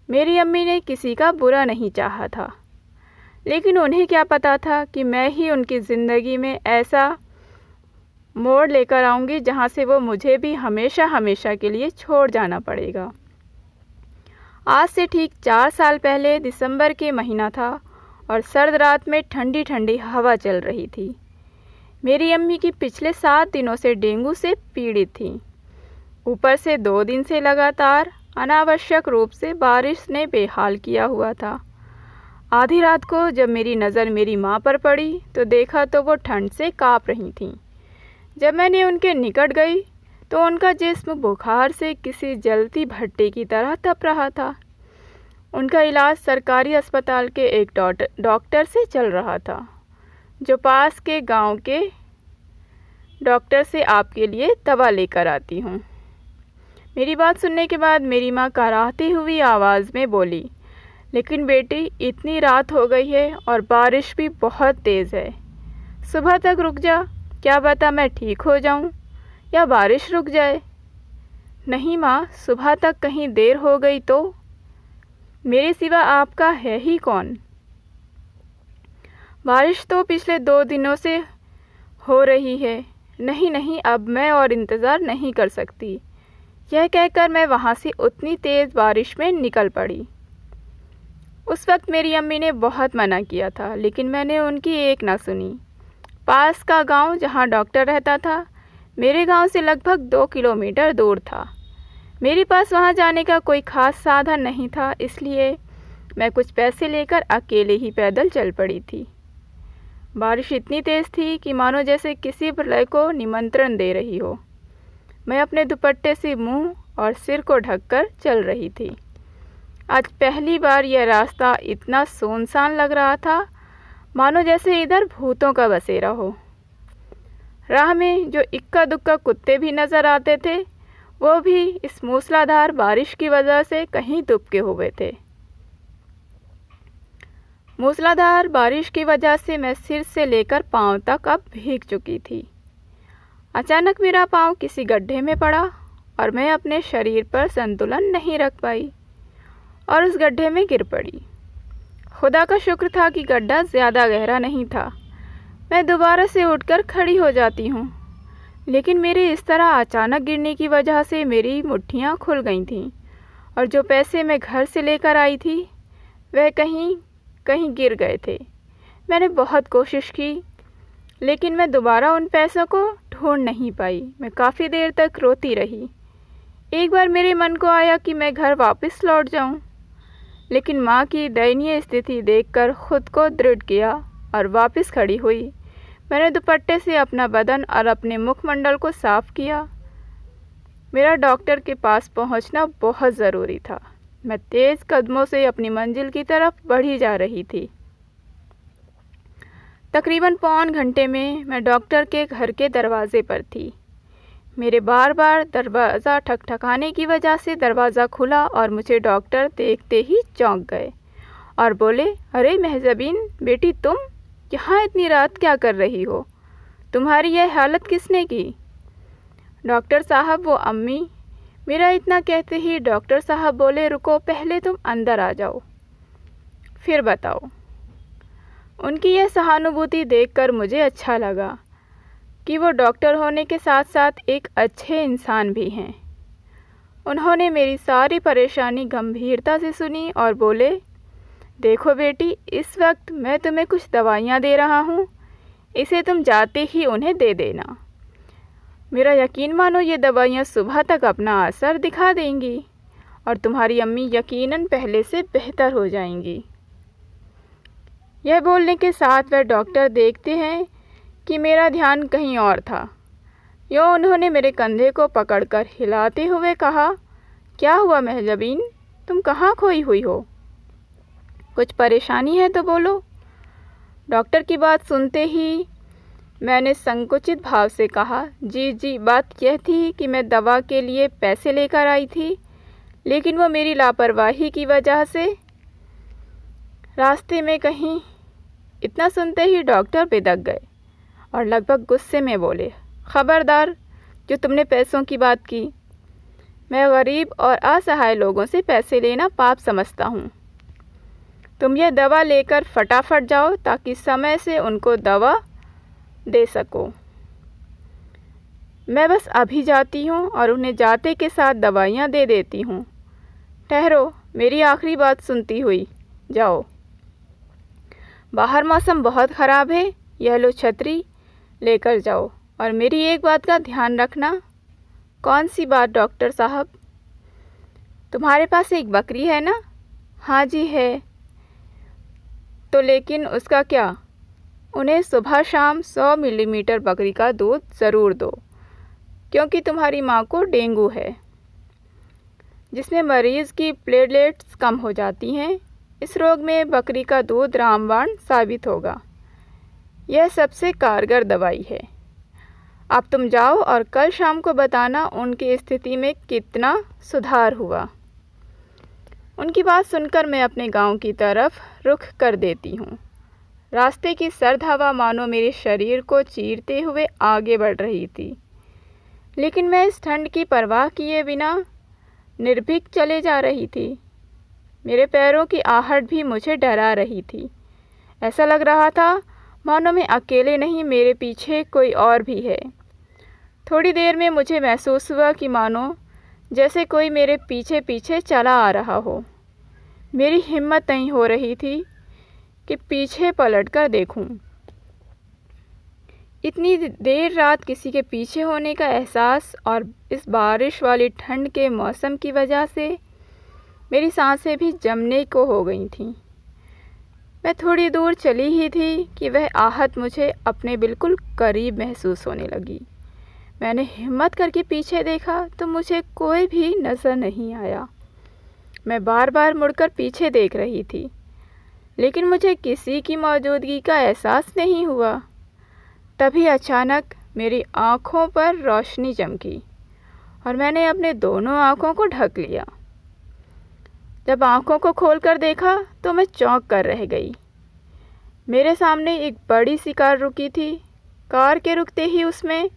मेरी अम्मी ने किसी का बुरा नहीं चाहा था, लेकिन उन्हें क्या पता था कि मैं ही उनकी ज़िंदगी में ऐसा मोड़ लेकर आऊँगी जहाँ से वो मुझे भी हमेशा हमेशा के लिए छोड़ जाना पड़ेगा। आज से ठीक 4 साल पहले दिसंबर के महीना था और सर्द रात में ठंडी ठंडी हवा चल रही थी। मेरी अम्मी की पिछले 7 दिनों से डेंगू से पीड़ित थी। ऊपर से 2 दिन से लगातार अनावश्यक रूप से बारिश ने बेहाल किया हुआ था। आधी रात को जब मेरी नज़र मेरी माँ पर पड़ी तो देखा तो वो ठंड से काँप रही थीं। जब मैंने उनके निकट गई तो उनका जिस्म बुखार से किसी जलती भट्टी की तरह तप रहा था। उनका इलाज सरकारी अस्पताल के एक डॉक्टर से चल रहा था, जो पास के गांव के डॉक्टर से आपके लिए दवा लेकर आती हूँ। मेरी बात सुनने के बाद मेरी माँ कराहती हुई आवाज़ में बोली, लेकिन बेटी इतनी रात हो गई है और बारिश भी बहुत तेज़ है। सुबह तक रुक जा, क्या पता मैं ठीक हो जाऊँ या बारिश रुक जाए। नहीं माँ, सुबह तक कहीं देर हो गई तो? मेरे सिवा आपका है ही कौन? बारिश तो पिछले 2 दिनों से हो रही है। नहीं नहीं, अब मैं और इंतज़ार नहीं कर सकती। यह कहकर मैं वहाँ से उतनी तेज़ बारिश में निकल पड़ी। उस वक्त मेरी अम्मी ने बहुत मना किया था, लेकिन मैंने उनकी एक ना सुनी। पास का गांव जहाँ डॉक्टर रहता था, मेरे गांव से लगभग 2 किलोमीटर दूर था। मेरे पास वहाँ जाने का कोई ख़ास साधन नहीं था, इसलिए मैं कुछ पैसे लेकर अकेले ही पैदल चल पड़ी थी। बारिश इतनी तेज़ थी कि मानो जैसे किसी प्रलय को निमंत्रण दे रही हो। मैं अपने दुपट्टे से मुंह और सिर को ढककर चल रही थी। आज पहली बार यह रास्ता इतना सुनसान लग रहा था, मानो जैसे इधर भूतों का बसेरा हो। राह में जो इक्का दुक्का कुत्ते भी नज़र आते थे, वो भी इस मूसलाधार बारिश की वजह से कहीं दुबके हुए थे। मूसलाधार बारिश की वजह से मैं सिर से लेकर पाँव तक अब भीग चुकी थी। अचानक मेरा पाँव किसी गड्ढे में पड़ा और मैं अपने शरीर पर संतुलन नहीं रख पाई और उस गड्ढे में गिर पड़ी। खुदा का शुक्र था कि गड्ढा ज़्यादा गहरा नहीं था। मैं दोबारा से उठकर खड़ी हो जाती हूँ, लेकिन मेरे इस तरह अचानक गिरने की वजह से मेरी मुट्ठियाँ खुल गई थीं और जो पैसे मैं घर से लेकर आई थी वह कहीं कहीं गिर गए थे। मैंने बहुत कोशिश की, लेकिन मैं दोबारा उन पैसों को ढूंढ नहीं पाई। मैं काफ़ी देर तक रोती रही। एक बार मेरे मन को आया कि मैं घर वापस लौट जाऊं, लेकिन माँ की दयनीय स्थिति देखकर खुद को दृढ़ किया और वापस खड़ी हुई। मैंने दुपट्टे से अपना बदन और अपने मुखमंडल को साफ किया। मेरा डॉक्टर के पास पहुंचना बहुत ज़रूरी था। मैं तेज़ कदमों से अपनी मंजिल की तरफ बढ़ी जा रही थी। तकरीबन पौन घंटे में मैं डॉक्टर के घर के दरवाजे पर थी। मेरे बार बार दरवाज़ा ठकठकाने की वजह से दरवाज़ा खुला और मुझे डॉक्टर देखते ही चौंक गए और बोले, अरे महज़बीन बेटी, तुम यहाँ इतनी रात क्या कर रही हो? तुम्हारी यह हालत किसने की? डॉक्टर साहब, वो अम्मी। मेरा इतना कहते ही डॉक्टर साहब बोले, रुको, पहले तुम अंदर आ जाओ, फिर बताओ। उनकी यह सहानुभूति देखकर मुझे अच्छा लगा कि वो डॉक्टर होने के साथ साथ एक अच्छे इंसान भी हैं। उन्होंने मेरी सारी परेशानी गंभीरता से सुनी और बोले, देखो बेटी, इस वक्त मैं तुम्हें कुछ दवाइयाँ दे रहा हूँ, इसे तुम जाते ही उन्हें दे देना। मेरा यकीन मानो, ये दवाइयाँ सुबह तक अपना असर दिखा देंगी और तुम्हारी अम्मी यकीनन पहले से बेहतर हो जाएंगी। यह बोलने के साथ वह डॉक्टर देखते हैं कि मेरा ध्यान कहीं और था। यूँ उन्होंने मेरे कंधे को पकड़कर हिलाते हुए कहा, क्या हुआ महज़बीन, तुम कहाँ खोई हुई हो? कुछ परेशानी है तो बोलो। डॉक्टर की बात सुनते ही मैंने संकुचित भाव से कहा, जी, बात यह थी कि मैं दवा के लिए पैसे लेकर आई थी, लेकिन वो मेरी लापरवाही की वजह से रास्ते में कहीं। इतना सुनते ही डॉक्टर बेधक गए और लगभग गुस्से में बोले, खबरदार, जो तुमने पैसों की बात की। मैं गरीब और असहाय लोगों से पैसे लेना पाप समझता हूँ। तुम यह दवा लेकर फटाफट जाओ ताकि समय से उनको दवा दे सको। मैं बस अभी जाती हूँ और उन्हें जाते के साथ दवाइयाँ दे देती हूँ। ठहरो, मेरी आखिरी बात सुनती हुई जाओ। बाहर मौसम बहुत ख़राब है, यह लो छतरी, लेकर जाओ और मेरी एक बात का ध्यान रखना। कौन सी बात डॉक्टर साहब? तुम्हारे पास एक बकरी है ना? हाँ जी है। तो लेकिन उसका क्या? उन्हें सुबह शाम 100 मिलीमीटर बकरी का दूध ज़रूर दो, क्योंकि तुम्हारी माँ को डेंगू है, जिसमें मरीज़ की प्लेटलेट्स कम हो जाती हैं। इस रोग में बकरी का दूध रामबाण साबित होगा। यह सबसे कारगर दवाई है। अब तुम जाओ और कल शाम को बताना उनकी स्थिति में कितना सुधार हुआ। उनकी बात सुनकर मैं अपने गांव की तरफ रुख कर देती हूँ। रास्ते की सर्द हवा मानो मेरे शरीर को चीरते हुए आगे बढ़ रही थी, लेकिन मैं इस ठंड की परवाह किए बिना निर्भीक चले जा रही थी। मेरे पैरों की आहट भी मुझे डरा रही थी। ऐसा लग रहा था मानो मैं अकेले नहीं, मेरे पीछे कोई और भी है। थोड़ी देर में मुझे महसूस हुआ कि मानो जैसे कोई मेरे पीछे पीछे चला आ रहा हो। मेरी हिम्मत नहीं हो रही थी कि पीछे पलट कर देखूं। इतनी देर रात किसी के पीछे होने का एहसास और इस बारिश वाली ठंड के मौसम की वजह से मेरी सांसें भी जमने को हो गई थीं। मैं थोड़ी दूर चली ही थी कि वह आहट मुझे अपने बिल्कुल करीब महसूस होने लगी। मैंने हिम्मत करके पीछे देखा तो मुझे कोई भी नज़र नहीं आया। मैं बार बार मुड़कर पीछे देख रही थी, लेकिन मुझे किसी की मौजूदगी का एहसास नहीं हुआ। तभी अचानक मेरी आँखों पर रोशनी चमकी और मैंने अपने दोनों आँखों को ढक लिया। जब आँखों को खोलकर देखा तो मैं चौंक कर रह गई। मेरे सामने एक बड़ी सी कार रुकी थी। कार के रुकते ही उसमें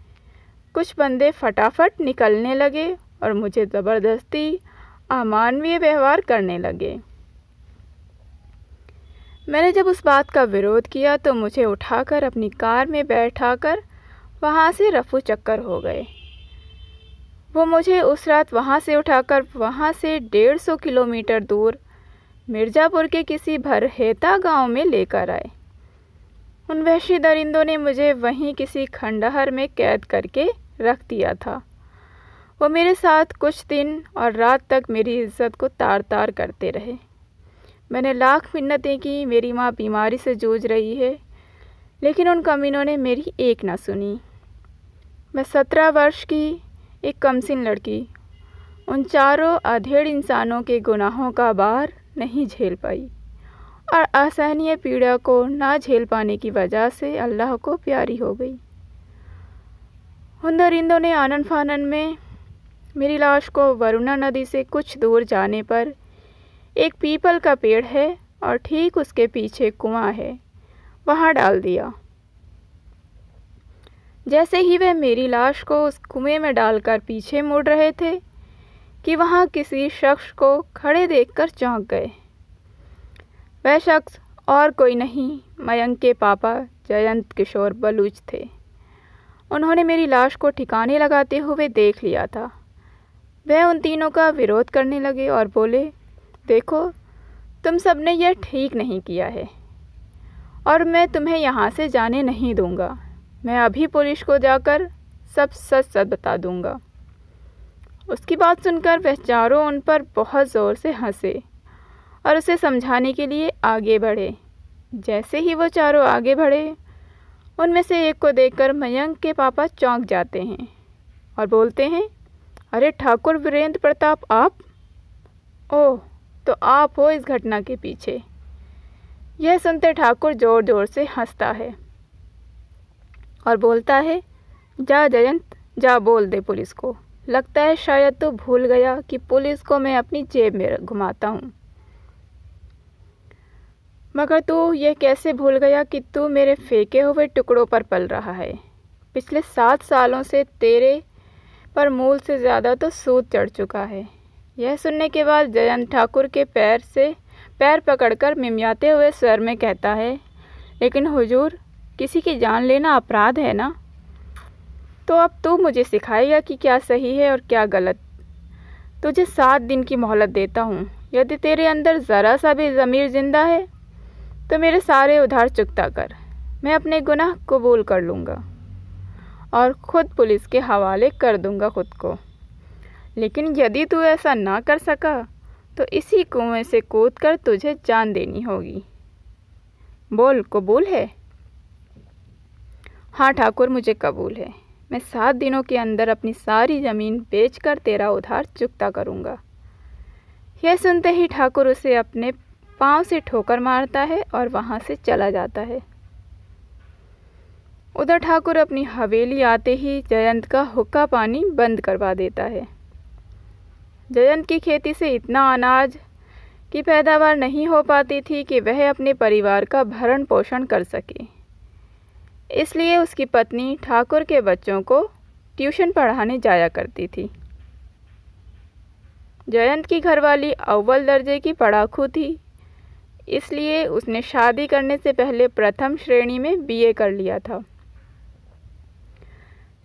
कुछ बंदे फटाफट निकलने लगे और मुझे ज़बरदस्ती अमानवीय व्यवहार करने लगे। मैंने जब उस बात का विरोध किया तो मुझे उठाकर अपनी कार में बैठाकर वहाँ से रफू चक्कर हो गए। वो मुझे उस रात वहाँ से उठाकर वहाँ से 150 किलोमीटर दूर मिर्ज़ापुर के किसी भरहेता गांव में लेकर आए। उन वहशी दरिंदों ने मुझे वहीं किसी खंडहर में कैद करके रख दिया था। वो मेरे साथ कुछ दिन और रात तक मेरी इज्जत को तार तार करते रहे। मैंने लाख मिन्नतें की, मेरी माँ बीमारी से जूझ रही है, लेकिन उन कमीनों ने मेरी एक ना सुनी। मैं 17 वर्ष की एक कमसिन लड़की उन चारों अधेड़ इंसानों के गुनाहों का भार नहीं झेल पाई और असहनीय पीड़ा को ना झेल पाने की वजह से अल्लाह को प्यारी हो गई। उन दरिंदों ने आनन फानन में मेरी लाश को वरुणा नदी से कुछ दूर जाने पर, एक पीपल का पेड़ है और ठीक उसके पीछे कुआं है, वहां डाल दिया। जैसे ही वह मेरी लाश को उस कुएं में डालकर पीछे मुड़ रहे थे कि वहां किसी शख्स को खड़े देखकर चौंक गए। वह शख्स और कोई नहीं, मयंक के पापा जयंत किशोर बलूच थे। उन्होंने मेरी लाश को ठिकाने लगाते हुए देख लिया था। वह उन तीनों का विरोध करने लगे और बोले, देखो, तुम सबने यह ठीक नहीं किया है और मैं तुम्हें यहाँ से जाने नहीं दूँगा। मैं अभी पुलिस को जाकर सब सच सच बता दूँगा। उसकी बात सुनकर वह चारों उन पर बहुत ज़ोर से हंसे और उसे समझाने के लिए आगे बढ़े। जैसे ही वो चारों आगे बढ़े, उनमें से एक को देखकर मयंक के पापा चौंक जाते हैं और बोलते हैं, अरे ठाकुर वीरेंद्र प्रताप, आप? ओह, तो आप हो इस घटना के पीछे। यह सुनते ठाकुर ज़ोर ज़ोर से हंसता है और बोलता है, जा जयंत, जा बोल दे पुलिस को। लगता है शायद तू भूल गया कि पुलिस को मैं अपनी जेब में घुमाता हूँ। मगर तू यह कैसे भूल गया कि तू मेरे फेंके हुए टुकड़ों पर पल रहा है। पिछले 7 सालों से तेरे पर मूल से ज़्यादा तो सूद चढ़ चुका है। यह सुनने के बाद जयंत ठाकुर के पैर पकड़कर मिमियाते हुए स्वर में कहता है, लेकिन हुजूर, किसी की जान लेना अपराध है ना? तो अब तू मुझे सिखाएगा कि क्या सही है और क्या गलत। तुझे 7 दिन की मोहलत देता हूँ। यदि तेरे अंदर ज़रा सा भी ज़मीर जिंदा है तो मेरे सारे उधार चुकता कर। मैं अपने गुनाह कबूल कर लूँगा और ख़ुद पुलिस के हवाले कर दूँगा खुद को। लेकिन यदि तू ऐसा ना कर सका तो इसी कुएं से कूदकर तुझे जान देनी होगी। बोल, कबूल है? हाँ ठाकुर, मुझे कबूल है। मैं 7 दिनों के अंदर अपनी सारी ज़मीन बेचकर तेरा उधार चुकता करूँगा। यह सुनते ही ठाकुर उसे अपने पाँव से ठोकर मारता है और वहाँ से चला जाता है। उधर ठाकुर अपनी हवेली आते ही जयंत का हुक्का पानी बंद करवा देता है। जयंत की खेती से इतना अनाज की पैदावार नहीं हो पाती थी कि वह अपने परिवार का भरण पोषण कर सके। इसलिए उसकी पत्नी ठाकुर के बच्चों को ट्यूशन पढ़ाने जाया करती थी। जयंत की घरवाली अव्वल दर्जे की पढ़ाकू थी, इसलिए उसने शादी करने से पहले प्रथम श्रेणी में बीए कर लिया था।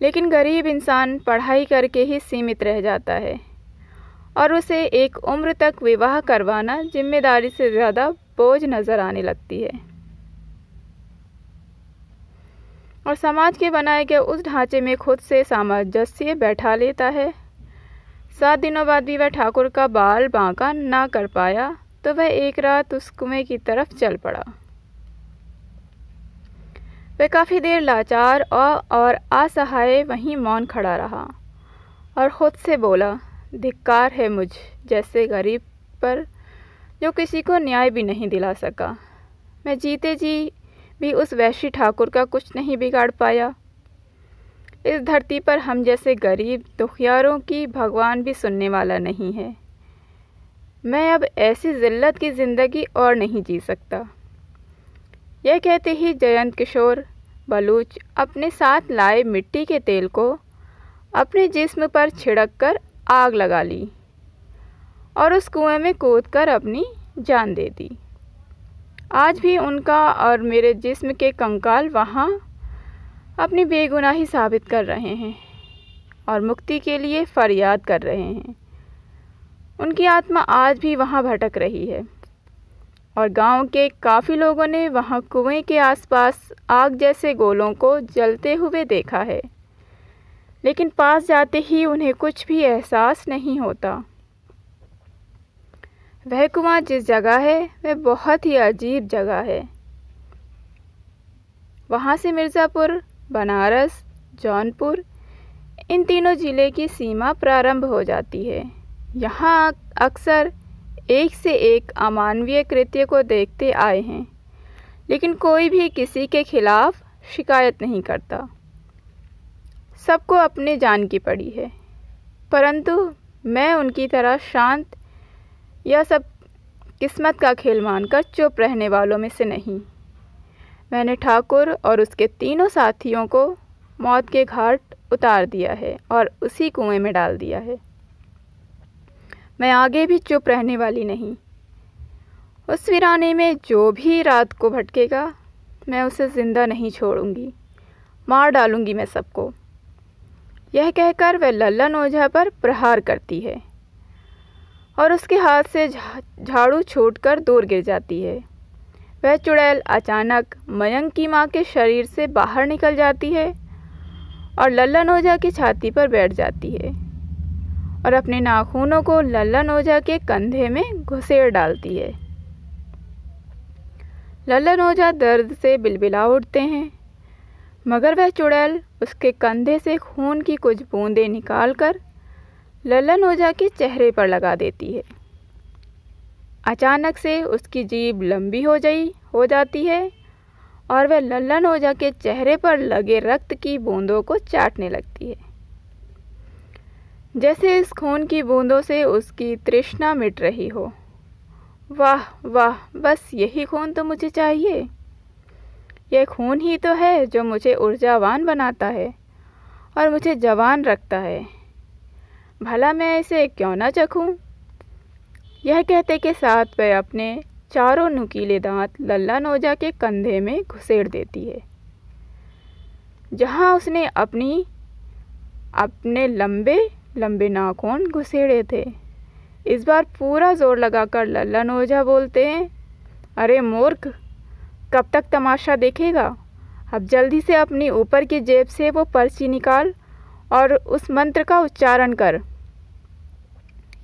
लेकिन गरीब इंसान पढ़ाई करके ही सीमित रह जाता है और उसे एक उम्र तक विवाह करवाना जिम्मेदारी से ज़्यादा बोझ नज़र आने लगती है और समाज के बनाए गए उस ढांचे में खुद से सामंजस्य बैठा लेता है। 7 दिनों बाद भी वह ठाकुर का बाल बांका ना कर पाया तो वह एक रात उस कुएं की तरफ चल पड़ा। वह काफ़ी देर लाचार और असहाय वहीं मौन खड़ा रहा और ख़ुद से बोला, धिक्कार है मुझ जैसे गरीब पर जो किसी को न्याय भी नहीं दिला सका। मैं जीते जी भी उस वैश्य ठाकुर का कुछ नहीं बिगाड़ पाया। इस धरती पर हम जैसे गरीब दुखियारों की भगवान भी सुनने वाला नहीं है। मैं अब ऐसी ज़िल्लत की ज़िंदगी और नहीं जी सकता। यह कहते ही जयंत किशोर बलूच अपने साथ लाए मिट्टी के तेल को अपने जिस्म पर छिड़ककर आग लगा ली और उस कुएं में कूदकर अपनी जान दे दी। आज भी उनका और मेरे जिस्म के कंकाल वहाँ अपनी बेगुनाही साबित कर रहे हैं और मुक्ति के लिए फरियाद कर रहे हैं। उनकी आत्मा आज भी वहाँ भटक रही है और गांव के काफ़ी लोगों ने वहाँ कुएं के आसपास आग जैसे गोलों को जलते हुए देखा है, लेकिन पास जाते ही उन्हें कुछ भी एहसास नहीं होता। वह कुआं जिस जगह है वह बहुत ही अजीब जगह है। वहाँ से मिर्ज़ापुर, बनारस, जौनपुर इन तीनों ज़िले की सीमा प्रारंभ हो जाती है। यहाँ अक्सर एक से एक अमानवीय कृत्य को देखते आए हैं, लेकिन कोई भी किसी के खिलाफ शिकायत नहीं करता। सबको अपने जान की पड़ी है, परंतु मैं उनकी तरह शांत या सब किस्मत का खेल मानकर चुप रहने वालों में से नहीं। मैंने ठाकुर और उसके तीनों साथियों को मौत के घाट उतार दिया है और उसी कुएं में डाल दिया है। मैं आगे भी चुप रहने वाली नहीं। उस वीराने में जो भी रात को भटकेगा, मैं उसे ज़िंदा नहीं छोड़ूंगी, मार डालूंगी मैं सबको। यह कहकर वह लल्लन ओझा पर प्रहार करती है और उसके हाथ से झाड़ू छूटकर दूर गिर जाती है। वह चुड़ैल अचानक मयंक की माँ के शरीर से बाहर निकल जाती है और लल्लन ओझा की छाती पर बैठ जाती है और अपने नाखूनों को लल्लन ओझा के कंधे में घुसेड़ डालती है। लल्लन ओझा दर्द से बिलबिला उठते हैं, मगर वह चुड़ैल उसके कंधे से खून की कुछ बूंदें निकालकर लल्लन ओझा के चेहरे पर लगा देती है। अचानक से उसकी जीभ लंबी हो जाती है और वह लल्लन ओझा के चेहरे पर लगे रक्त की बूंदों को चाटने लगती है, जैसे इस खून की बूंदों से उसकी तृष्णा मिट रही हो। वाह वाह, बस यही खून तो मुझे चाहिए। यह खून ही तो है जो मुझे ऊर्जावान बनाता है और मुझे जवान रखता है। भला मैं इसे क्यों ना चखूं? यह कहते के साथ वह अपने चारों नुकीले दांत लल्लन ओझा के कंधे में घुसेड़ देती है, जहां उसने अपने लंबे लंबे नाखून घुसेड़े थे। इस बार पूरा जोर लगाकर लल्लन ओझा बोलते हैं, अरे मूर्ख, कब तक तमाशा देखेगा? अब जल्दी से अपनी ऊपर की जेब से वो पर्ची निकाल और उस मंत्र का उच्चारण कर।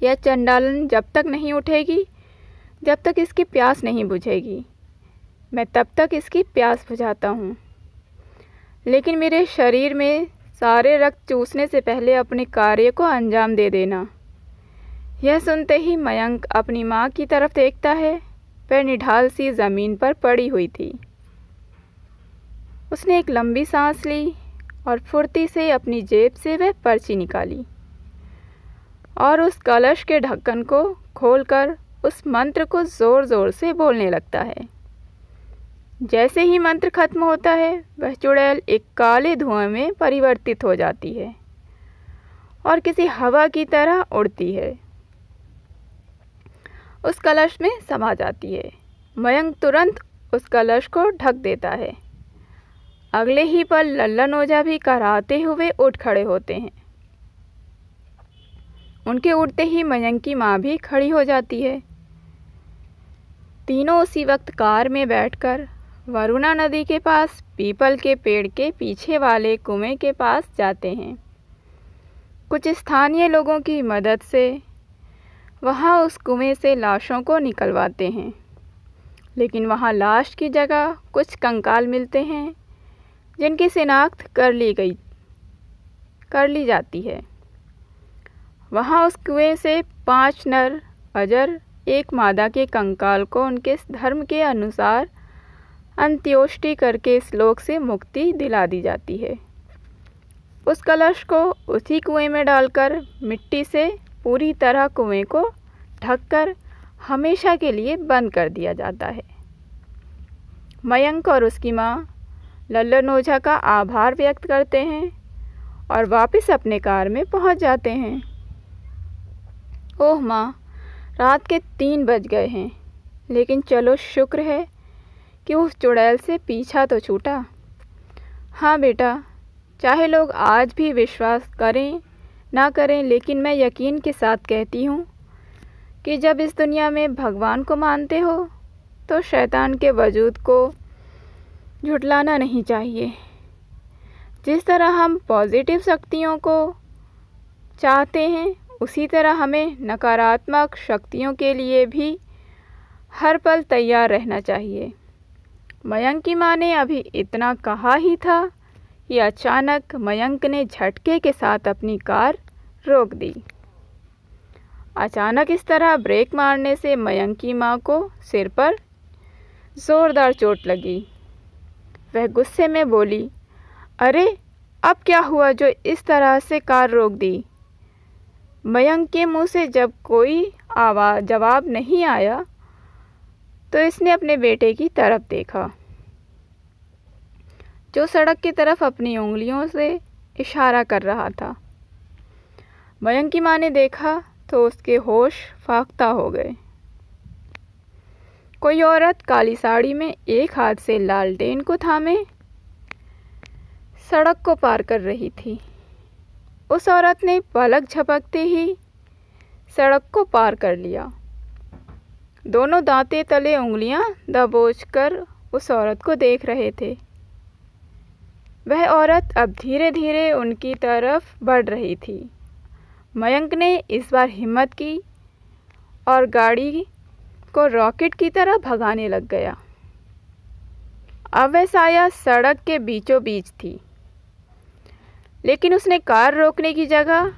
यह चंडालन जब तक नहीं उठेगी, जब तक इसकी प्यास नहीं बुझेगी। मैं तब तक इसकी प्यास बुझाता हूँ, लेकिन मेरे शरीर में सारे रक्त चूसने से पहले अपने कार्य को अंजाम दे देना। यह सुनते ही मयंक अपनी माँ की तरफ देखता है। वह निढाल सी ज़मीन पर पड़ी हुई थी। उसने एक लंबी सांस ली और फुर्ती से अपनी जेब से वह पर्ची निकाली और उस कलश के ढक्कन को खोलकर उस मंत्र को ज़ोर ज़ोर से बोलने लगता है। जैसे ही मंत्र खत्म होता है, वह चुड़ैल एक काले धुआं में परिवर्तित हो जाती है और किसी हवा की तरह उड़ती है, उस कलश में समा जाती है। मयंक तुरंत उस कलश को ढक देता है। अगले ही पल लल्लन ओझा भी कराहते हुए उठ खड़े होते हैं। उनके उठते ही मयंक की माँ भी खड़ी हो जाती है। तीनों उसी वक्त कार में बैठकर वरुणा नदी के पास पीपल के पेड़ के पीछे वाले कुएं के पास जाते हैं। कुछ स्थानीय लोगों की मदद से वहाँ उस कुएं से लाशों को निकलवाते हैं, लेकिन वहाँ लाश की जगह कुछ कंकाल मिलते हैं जिनकी शिनाख्त कर ली जाती है। वहाँ उस कुएं से 5 नर अजर एक मादा के कंकाल को उनके धर्म के अनुसार अंत्योष्टि करके इस लोक से मुक्ति दिला दी जाती है। उस कलश को उसी कुएं में डालकर मिट्टी से पूरी तरह कुएं को ढककर हमेशा के लिए बंद कर दिया जाता है। मयंक और उसकी माँ लल्लन ओझा का आभार व्यक्त करते हैं और वापस अपने कार में पहुंच जाते हैं। ओह माँ, रात के 3 बज गए हैं, लेकिन चलो शुक्र है कि उस चुड़ैल से पीछा तो छूटा। हाँ बेटा, चाहे लोग आज भी विश्वास करें ना करें, लेकिन मैं यकीन के साथ कहती हूँ कि जब इस दुनिया में भगवान को मानते हो तो शैतान के वजूद को झुठलाना नहीं चाहिए। जिस तरह हम पॉजिटिव शक्तियों को चाहते हैं, उसी तरह हमें नकारात्मक शक्तियों के लिए भी हर पल तैयार रहना चाहिए। मयंक की माँ ने अभी इतना कहा ही था कि अचानक मयंक ने झटके के साथ अपनी कार रोक दी। अचानक इस तरह ब्रेक मारने से मयंक की माँ को सिर पर ज़ोरदार चोट लगी। वह गुस्से में बोली, अरे अब क्या हुआ जो इस तरह से कार रोक दी? मयंक के मुंह से जब कोई जवाब नहीं आया तो इसने अपने बेटे की तरफ देखा, जो सड़क की तरफ अपनी उंगलियों से इशारा कर रहा था। मयंक की माँ ने देखा तो उसके होश फाख्ता हो गए। कोई औरत काली साड़ी में एक हाथ से लालटेन को थामे सड़क को पार कर रही थी। उस औरत ने पलक झपकते ही सड़क को पार कर लिया। दोनों दांते तले उंगलियां दबोचकर उस औरत को देख रहे थे। वह औरत अब धीरे धीरे उनकी तरफ बढ़ रही थी। मयंक ने इस बार हिम्मत की और गाड़ी को रॉकेट की तरह भगाने लग गया। अब वह साया सड़क के बीचों बीच थी, लेकिन उसने कार रोकने की जगह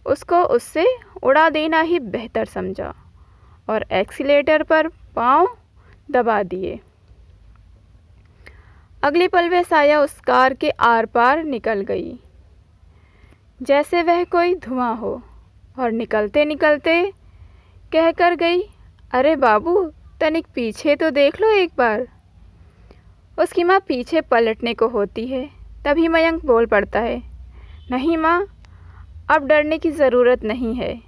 उसको उससे उड़ा देना ही बेहतर समझा और एक्सीलेटर पर पांव दबा दिए। अगले पल वह साया उस कार के आर पार निकल गई, जैसे वह कोई धुआं हो, और निकलते निकलते कहकर गई, अरे बाबू तनिक पीछे तो देख लो एक बार। उसकी माँ पीछे पलटने को होती है, तभी मयंक बोल पड़ता है, नहीं माँ, अब डरने की ज़रूरत नहीं है,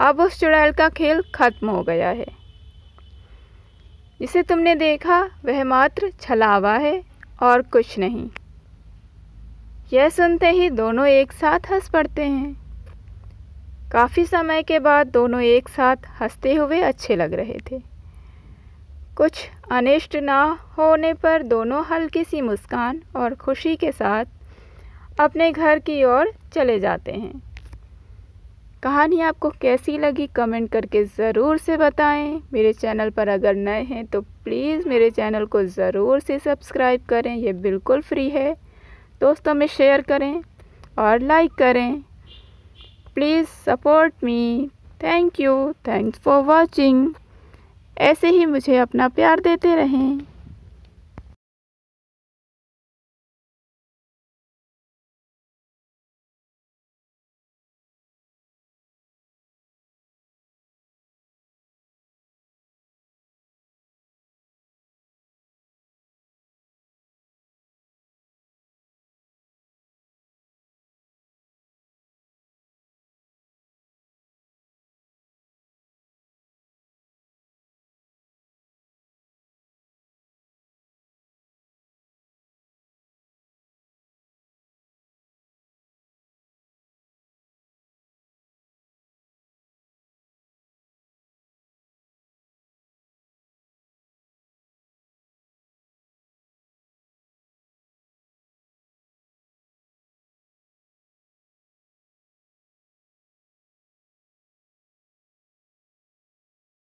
अब उस चुड़ैल का खेल खत्म हो गया है। जिसे तुमने देखा वह मात्र छलावा है और कुछ नहीं। यह सुनते ही दोनों एक साथ हंस पड़ते हैं। काफ़ी समय के बाद दोनों एक साथ हंसते हुए अच्छे लग रहे थे। कुछ अनिष्ट ना होने पर दोनों हल्की सी मुस्कान और खुशी के साथ अपने घर की ओर चले जाते हैं। कहानी आपको कैसी लगी कमेंट करके ज़रूर से बताएं। मेरे चैनल पर अगर नए हैं तो प्लीज़ मेरे चैनल को ज़रूर से सब्सक्राइब करें, ये बिल्कुल फ्री है। दोस्तों में शेयर करें और लाइक करें। Please support me. Thank you, thanks for watching. ऐसे ही मुझे अपना प्यार देते रहें।